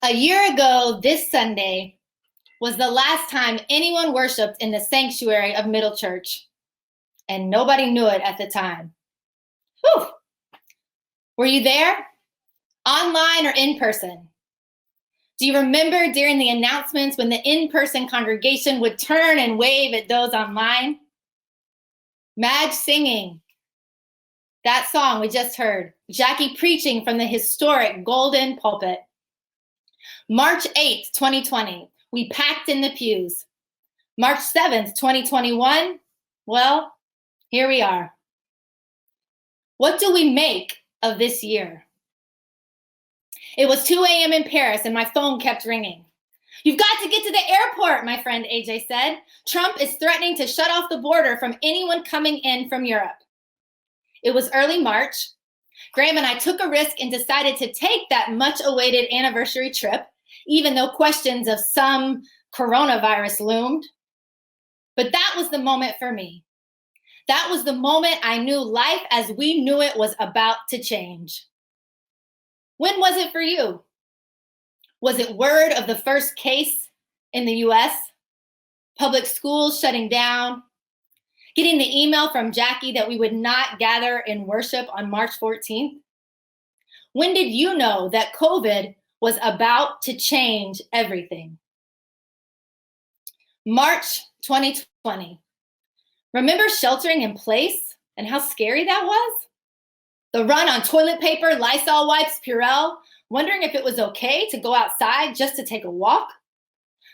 A year ago this Sunday was the last time anyone worshiped in the sanctuary of Middle Church, and nobody knew it at the time. Whew. Were you there? Online or in person? Do you remember during the announcements when the in-person congregation would turn and wave at those online? Madge singing that song we just heard, Jackie preaching from the historic golden pulpit. March 8th, 2020, we packed in the pews. March 7th, 2021, well, here we are. What do we make of this year? It was 2 a.m. in Paris and my phone kept ringing. You've got to get to the airport, my friend AJ said. Trump is threatening to shut off the border from anyone coming in from Europe. It was early March. Graham and I took a risk and decided to take that much-awaited anniversary trip, even though questions of some coronavirus loomed. But that was the moment for me. That was the moment I knew life as we knew it was about to change. When was it for you? Was it word of the first case in the US? Public schools shutting down? Getting the email from Jackie that we would not gather in worship on March 14th? When did you know that COVID was about to change everything? March 2020. Remember sheltering in place and how scary that was? The run on toilet paper, Lysol wipes, Purell, wondering if it was okay to go outside just to take a walk?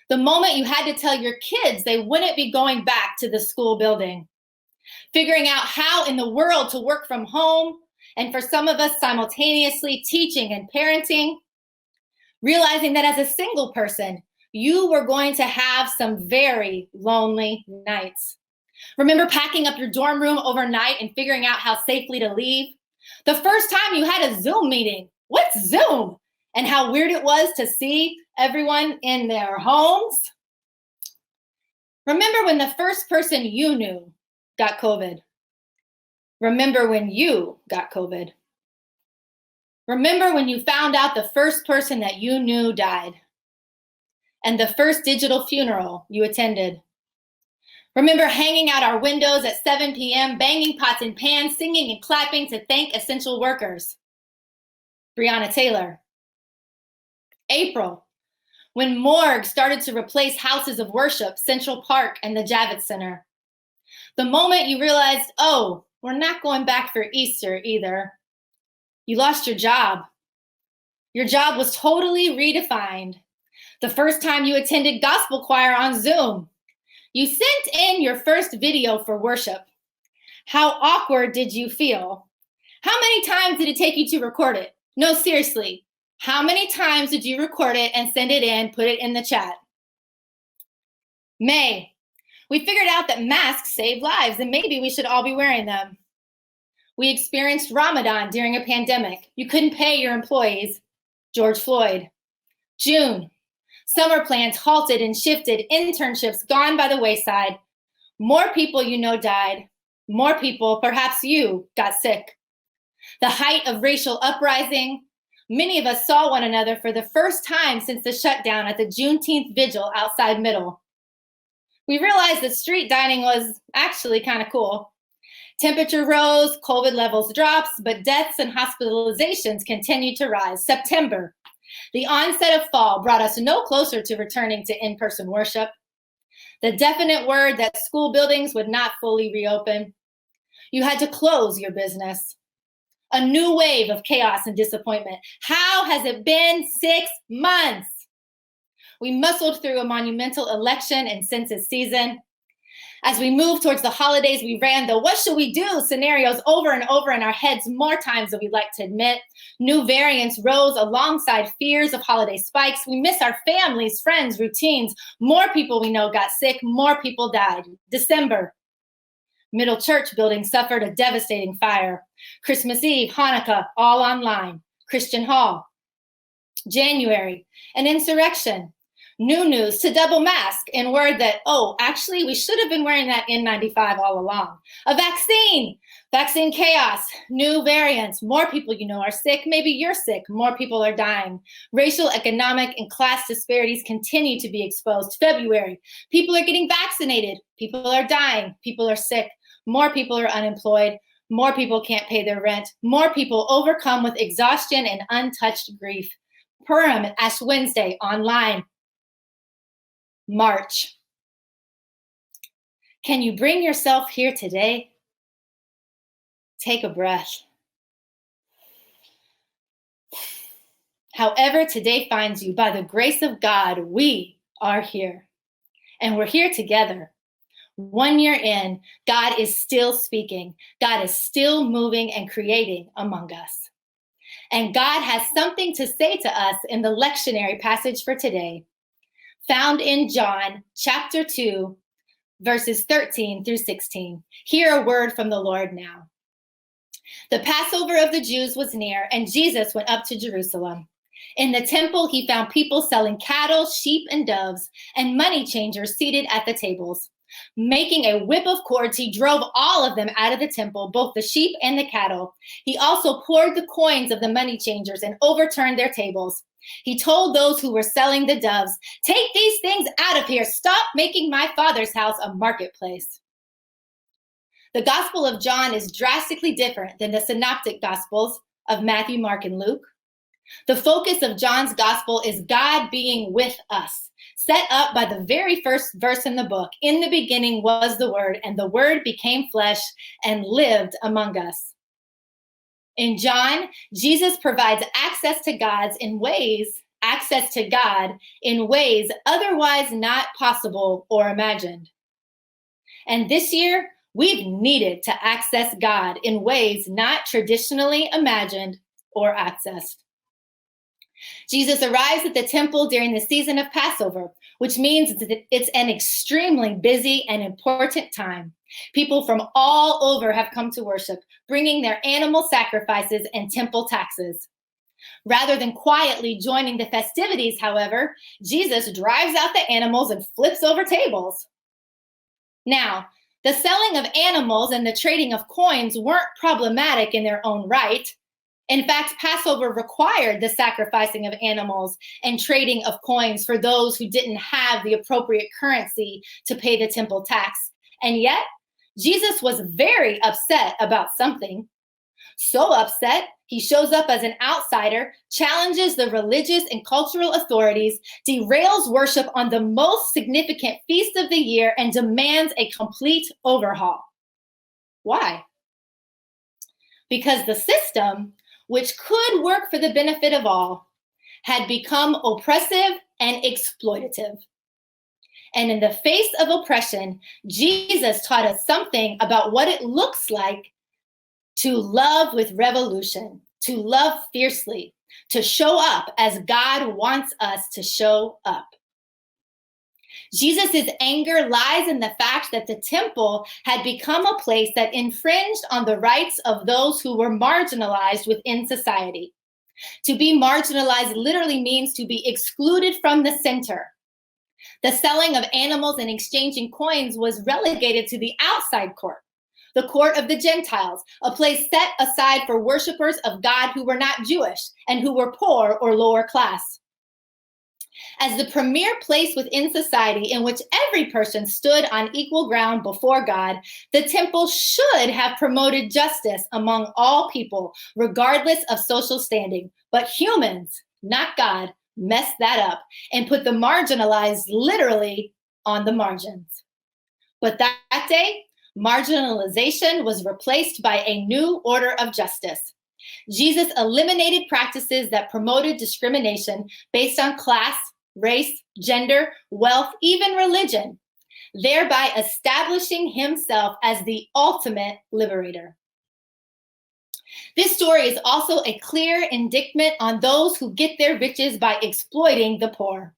The moment you had to tell your kids they wouldn't be going back to the school building. Figuring out how in the world to work from home, and for some of us simultaneously teaching and parenting. Realizing that as a single person, you were going to have some very lonely nights. Remember packing up your dorm room overnight and figuring out how safely to leave? The first time you had a Zoom meeting. What's Zoom? And how weird it was to see everyone in their homes. Remember when the first person you knew got COVID. Remember when you got COVID. Remember when you found out the first person that you knew died. And the first digital funeral you attended. Remember hanging out our windows at 7 p.m., banging pots and pans, singing and clapping to thank essential workers. Breonna Taylor. April, when morgues started to replace houses of worship, Central Park and the Javits Center. The moment you realized, oh, we're not going back for Easter either. You lost your job. Your job was totally redefined. The first time you attended gospel choir on Zoom. You sent in your first video for worship. How awkward did you feel? How many times did it take you to record it? No, seriously. How many times did you record it and send it in, put it in the chat? May, we figured out that masks save lives and maybe we should all be wearing them. We experienced Ramadan during a pandemic. You couldn't pay your employees. George Floyd. June, summer plans halted and shifted, internships gone by the wayside. More people you know died. More people, perhaps you, got sick. The height of racial uprising. Many of us saw one another for the first time since the shutdown at the Juneteenth vigil outside Middle. We realized that street dining was actually kind of cool. Temperature rose, COVID levels drops, but deaths and hospitalizations continued to rise. September, the onset of fall brought us no closer to returning to in-person worship. The definite word that school buildings would not fully reopen. You had to close your business. A new wave of chaos and disappointment. How has it been 6 months? We muscled through a monumental election and census season. As we moved towards the holidays, we ran the what should we do scenarios over and over in our heads more times than we'd like to admit. New variants rose alongside fears of holiday spikes. We miss our families, friends, routines. More people we know got sick, more people died. December, Middle Church building suffered a devastating fire. Christmas Eve, Hanukkah, all online. Christian Hall. January, an insurrection. New news to double mask and word that, oh, actually, we should have been wearing that N95 all along. A vaccine chaos, new variants, more people you know are sick, maybe you're sick, more people are dying. Racial, economic, and class disparities continue to be exposed. February, people are getting vaccinated, people are dying, people are sick, more people are unemployed, more people can't pay their rent, more people overcome with exhaustion and untouched grief. Purim, Ash Wednesday, online. March. Can you bring yourself here today? Take a breath. However today finds you, by the grace of God, we are here. And we're here together. 1 year in, God is still speaking. God is still moving and creating among us. And God has something to say to us in the lectionary passage for today, found in John chapter 2, verses 13 through 16. Hear a word from the Lord now. The Passover of the Jews was near, and Jesus went up to Jerusalem. In the temple, he found people selling cattle, sheep, and doves, and money changers seated at the tables. Making a whip of cords, he drove all of them out of the temple, both the sheep and the cattle. He also poured the coins of the money changers and overturned their tables. He told those who were selling the doves, "Take these things out of here. Stop making my Father's house a marketplace." The Gospel of John is drastically different than the synoptic Gospels of Matthew, Mark, and Luke. The focus of John's Gospel is God being with us, set up by the very first verse in the book. In the beginning was the Word, and the Word became flesh and lived among us. In John, Jesus provides access to God in ways otherwise not possible or imagined. And this year, we've needed to access God in ways not traditionally imagined or accessed. Jesus arrives at the temple during the season of Passover, which means it's an extremely busy and important time. People from all over have come to worship, bringing their animal sacrifices and temple taxes. Rather than quietly joining the festivities, however, Jesus drives out the animals and flips over tables. Now, the selling of animals and the trading of coins weren't problematic in their own right. In fact, Passover required the sacrificing of animals and trading of coins for those who didn't have the appropriate currency to pay the temple tax. And yet, Jesus was very upset about something. So upset, he shows up as an outsider, challenges the religious and cultural authorities, derails worship on the most significant feast of the year, and demands a complete overhaul. Why? Because the system, which could work for the benefit of all, had become oppressive and exploitative. And in the face of oppression, Jesus taught us something about what it looks like to love with revolution, to love fiercely, to show up as God wants us to show up. Jesus' anger lies in the fact that the temple had become a place that infringed on the rights of those who were marginalized within society. To be marginalized literally means to be excluded from the center. The selling of animals and exchanging coins was relegated to the outside court, the court of the Gentiles, a place set aside for worshipers of God who were not Jewish and who were poor or lower class. As the premier place within society in which every person stood on equal ground before God, the temple should have promoted justice among all people, regardless of social standing. But humans, not God, messed that up and put the marginalized literally on the margins. But that day, marginalization was replaced by a new order of justice. Jesus eliminated practices that promoted discrimination based on class, race, gender, wealth, even religion, thereby establishing himself as the ultimate liberator. This story is also a clear indictment on those who get their riches by exploiting the poor.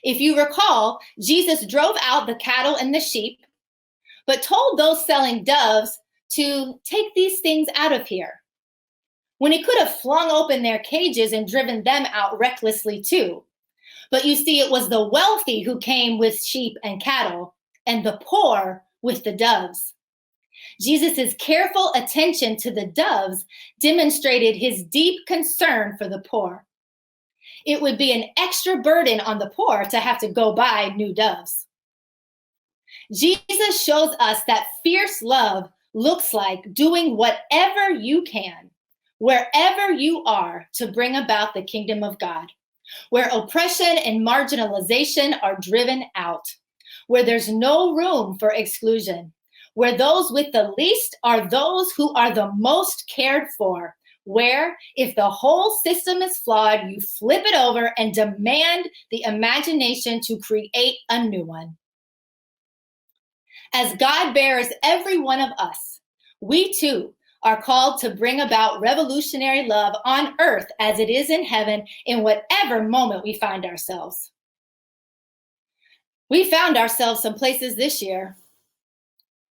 If you recall, Jesus drove out the cattle and the sheep, but told those selling doves to take these things out of here, when he could have flung open their cages and driven them out recklessly too. But you see, it was the wealthy who came with sheep and cattle, and the poor with the doves. Jesus' careful attention to the doves demonstrated his deep concern for the poor. It would be an extra burden on the poor to have to go buy new doves. Jesus shows us that fierce love looks like doing whatever you can, wherever you are, to bring about the kingdom of God, where oppression and marginalization are driven out, where there's no room for exclusion, where those with the least are those who are the most cared for, where if the whole system is flawed, you flip it over and demand the imagination to create a new one. As God bears every one of us, we too are called to bring about revolutionary love on earth as it is in heaven in whatever moment we find ourselves. We found ourselves some places this year,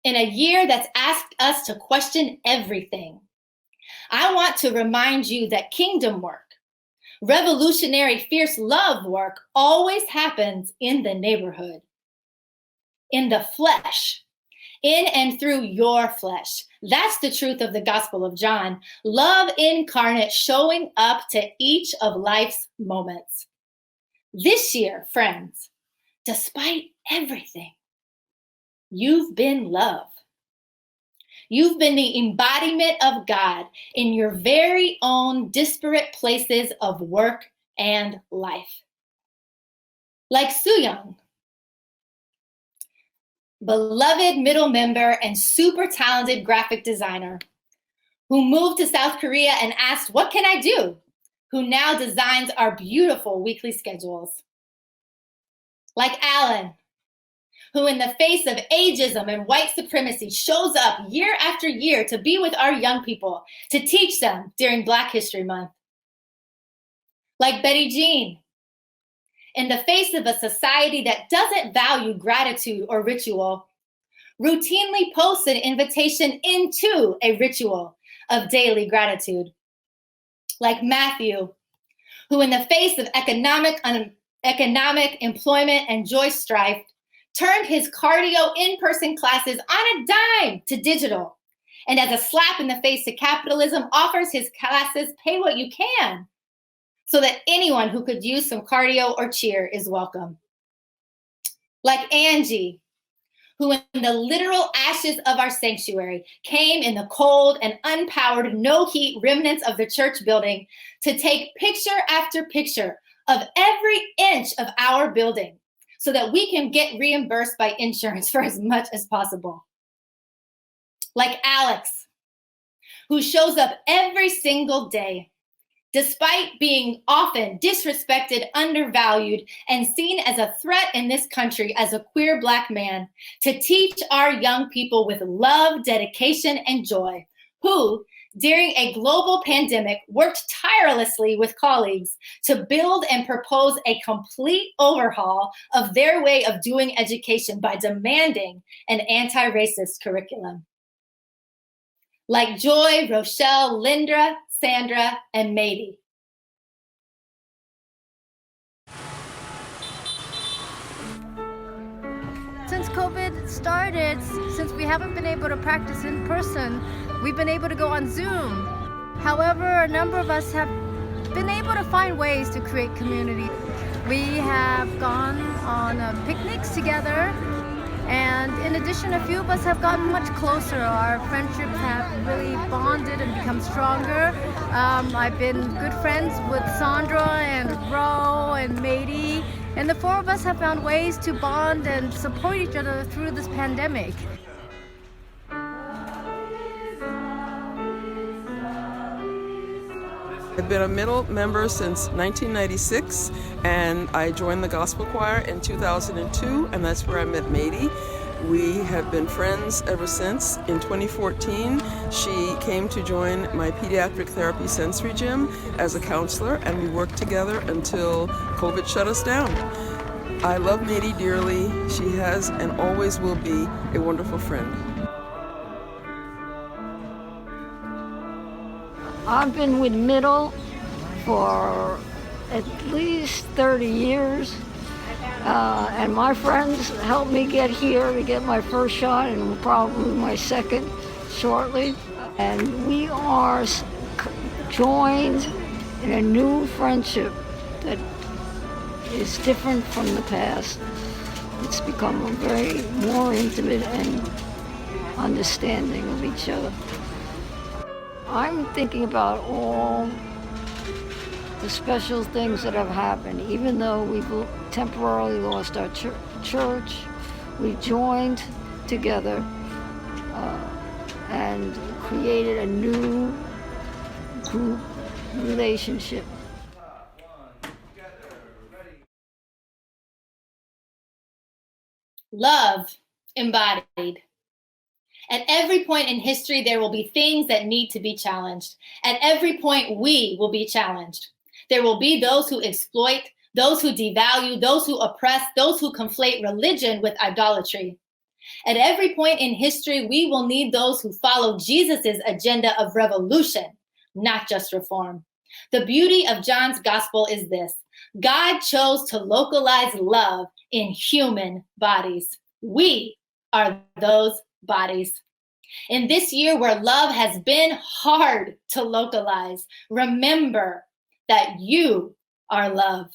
in a year that's asked us to question everything. I want to remind you that kingdom work, revolutionary, fierce love work always happens in the neighborhood, in the flesh, in and through your flesh. That's the truth of the Gospel of John. Love incarnate showing up to each of life's moments. This year, friends, despite everything, you've been love. You've been the embodiment of God in your very own disparate places of work and life. Like Soo-young, beloved middle member and super talented graphic designer who moved to South Korea and asked, "What can I do?" who now designs our beautiful weekly schedules. Like Alan, who in the face of ageism and white supremacy shows up year after year to be with our young people, to teach them during Black History Month. Like Betty Jean, in the face of a society that doesn't value gratitude or ritual, routinely posts an invitation into a ritual of daily gratitude. Like Matthew, who in the face of economic, employment, and joy strife, turned his cardio in-person classes on a dime to digital, and as a slap in the face to capitalism, offers his classes pay what you can, so that anyone who could use some cardio or cheer is welcome. Like Angie, who in the literal ashes of our sanctuary came in the cold and unpowered, no-heat remnants of the church building to take picture after picture of every inch of our building, so that we can get reimbursed by insurance for as much as possible. Like Alex, who shows up every single day, despite being often disrespected, undervalued, and seen as a threat in this country as a queer Black man, to teach our young people with love, dedication, and joy, who, during a global pandemic, worked tirelessly with colleagues to build and propose a complete overhaul of their way of doing education by demanding an anti-racist curriculum. Like Joy, Rochelle, Lindra, Sandra, and Mady. Since COVID started, since we haven't been able to practice in person, we've been able to go on Zoom. However, a number of us have been able to find ways to create community. We have gone on picnics together, and in addition, a few of us have gotten much closer. Our friendships have really bonded and become stronger. I've been good friends with Sandra and Ro and Mady, and the four of us have found ways to bond and support each other through this pandemic. I've been a Middle member since 1996, and I joined the gospel choir in 2002, and that's where I met Mady. We have been friends ever since. In 2014, she came to join my pediatric therapy sensory gym as a counselor, and we worked together until COVID shut us down. I love Mady dearly. She has and always will be a wonderful friend. I've been with Middle for at least 30 years. And my friends helped me get here to get my first shot and probably my second shortly. And we are joined in a new friendship that is different from the past. It's become a very more intimate and understanding of each other. I'm thinking about all the special things that have happened. Even though we've temporarily lost our church, we joined together and created a new group relationship. Love embodied. At every point in history, there will be things that need to be challenged. At every point, we will be challenged. There will be those who exploit, those who devalue, those who oppress, those who conflate religion with idolatry. At every point in history, we will need those who follow Jesus's agenda of revolution, not just reform. The beauty of John's gospel is this: God chose to localize love in human bodies. We are those bodies. In this year where love has been hard to localize, remember that you are love.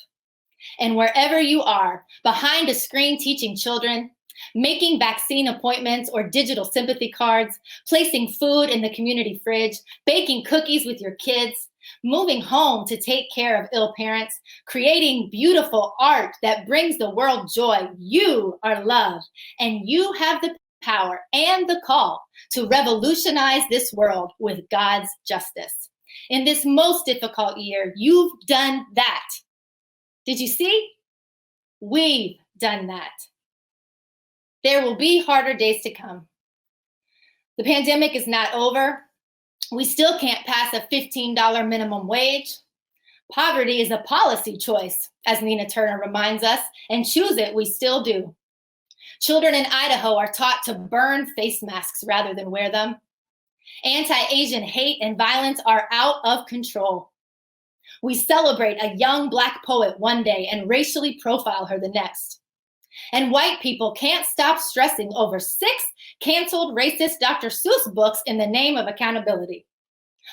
And wherever you are, behind a screen teaching children, making vaccine appointments or digital sympathy cards, placing food in the community fridge, baking cookies with your kids, moving home to take care of ill parents, creating beautiful art that brings the world joy, you are love. And you have the power and the call to revolutionize this world with God's justice. In this most difficult year, you've done that. Did you see? We've done that. There will be harder days to come. The pandemic is not over. We still can't pass a $15 minimum wage. Poverty is a policy choice, as Nina Turner reminds us, and choose it we still do. Children in Idaho are taught to burn face masks rather than wear them. Anti-Asian hate and violence are out of control. We celebrate a young Black poet one day and racially profile her the next. And white people can't stop stressing over 6 canceled racist Dr. Seuss books in the name of accountability.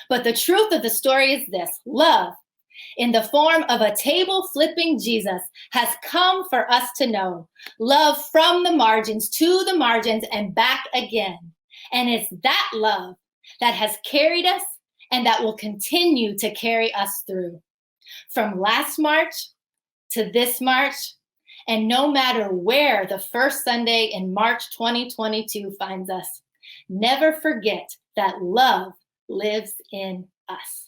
But the truth of the story is this: love, in the form of a table-flipping Jesus, has come for us to know. Love from the margins to the margins and back again. And it's that love that has carried us and that will continue to carry us through. From last March to this March, and no matter where the first Sunday in March 2022 finds us, never forget that love lives in us.